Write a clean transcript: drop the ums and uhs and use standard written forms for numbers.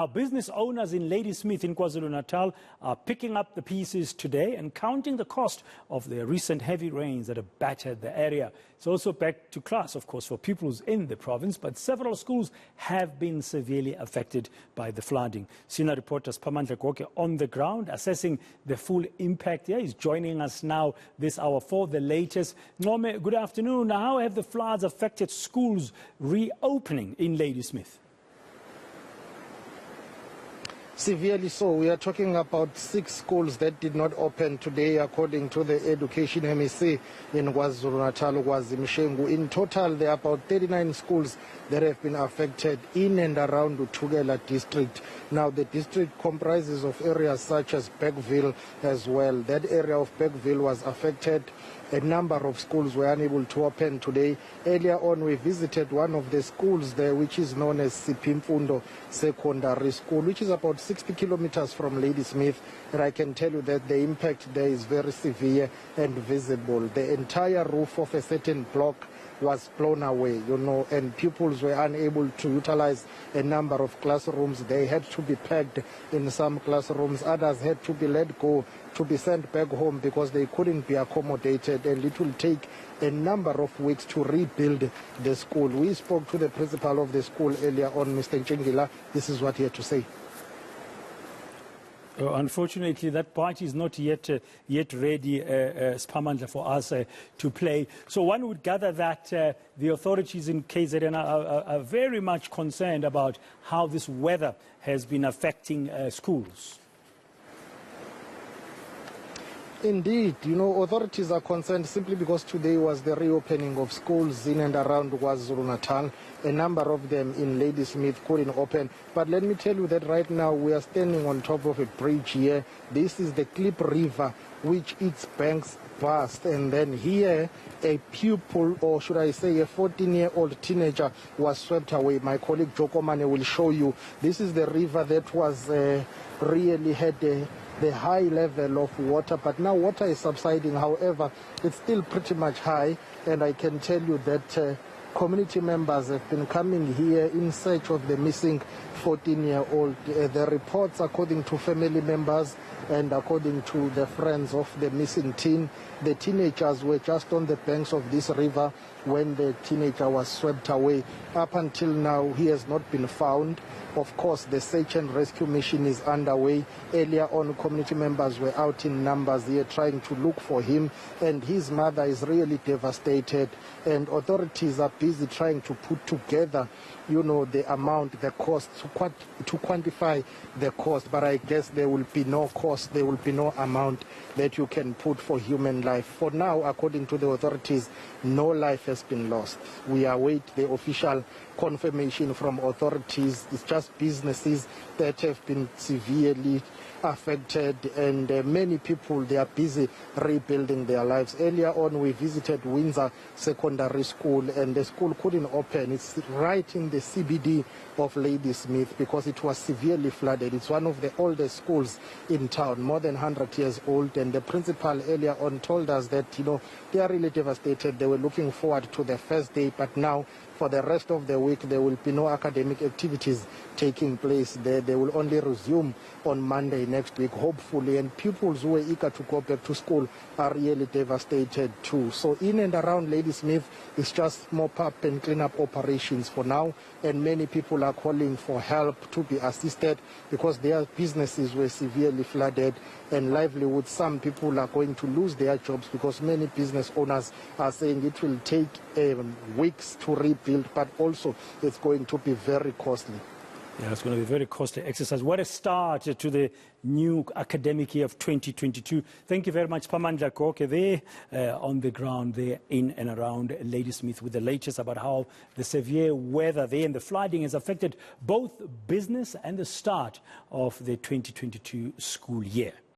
Our business owners in Ladysmith in Kwazulu-Natal are picking up the pieces today and counting the cost of the recent heavy rains that have battered the area. It's also back to class, of course, for pupils in the province, but several schools have been severely affected by the flooding. Senior reporter Siphamandla Goge on the ground assessing the full impact here. He's joining us now this hour for the latest. Ncome, good afternoon. How have the floods affected schools reopening in Ladysmith? Severely so. We are talking about 6 schools that did not open today, according to the Education MEC in Kwazulu-Natal, Kwazimshengu. In total, there are about 39 schools that have been affected in and around Tugela district. Now, the district comprises of areas such as Bergville as well. That area of Bergville was affected. A number of schools were unable to open today. Earlier on, we visited one of the schools there, which is known as Siphamandla Secondary School, which is about 60 kilometers from Ladysmith. And I can tell you that the impact there is very severe and visible. The entire roof of a certain block was blown away, and pupils were unable to utilize a number of classrooms. They had to be packed in some classrooms. Others had to be let go to be sent back home because they couldn't be accommodated, and it will take a number of weeks to rebuild the school. We spoke to the principal of the school earlier on, Mr. Nchingila. This is what he had to say. Unfortunately, that part is not yet ready, Siphamandla, for us to play. So one would gather that the authorities in KZN are very much concerned about how this weather has been affecting schools. Indeed, authorities are concerned simply because today was the reopening of schools in and around Kwazulu-Natal. A number of them in Ladysmith couldn't open. But let me tell you that right now we are standing on top of a bridge here. This is the Klip River, which its banks burst. And then here, a pupil, or should I say a 14-year-old teenager, was swept away. My colleague Joko Mane will show you. This is the river that was really had the high level of water, but now water is subsiding. However, it's still pretty much high, and I can tell you that community members have been coming here in search of the missing 14-year-old. The reports, according to family members and according to the friends of the missing teen, the teenagers were just on the banks of this river when the teenager was swept away. Up until now, he has not been found. Of course, the search and rescue mission is underway. Earlier on, community members were out in numbers here trying to look for him, and his mother is really devastated, and authorities are busy trying to put together the amount, the cost, to quantify the cost. But I guess there will be no cost, there will be no amount that you can put for human life. For now, according to the authorities, no life has been lost. We await the official confirmation from authorities. It's just businesses that have been severely affected, and many people, they are busy rebuilding their lives. Earlier on, we visited Windsor Secondary School, and the school couldn't open. It's right in the CBD of Ladysmith because it was severely flooded. It's one of the oldest schools in town, more than 100 years old, and the principal earlier on told us that, they are really devastated. They were looking forward to the first day, but now for the rest of the week, there will be no academic activities taking place there. They will only resume on Monday next week, hopefully. And pupils who are eager to go back to school are really devastated too. So in and around Ladysmith, it's just mop up and clean up operations for now. And many people are calling for help to be assisted because their businesses were severely flooded and livelihood. Some people are going to lose their jobs because many business owners are saying it will take weeks to rebuild, but also it's going to be very costly. Yeah, it's going to be a very costly exercise. What a start to the new academic year of 2022. Thank you very much, Siphamandla Goge, there on the ground there in and around Ladysmith with the latest about how the severe weather there and the flooding has affected both business and the start of the 2022 school year.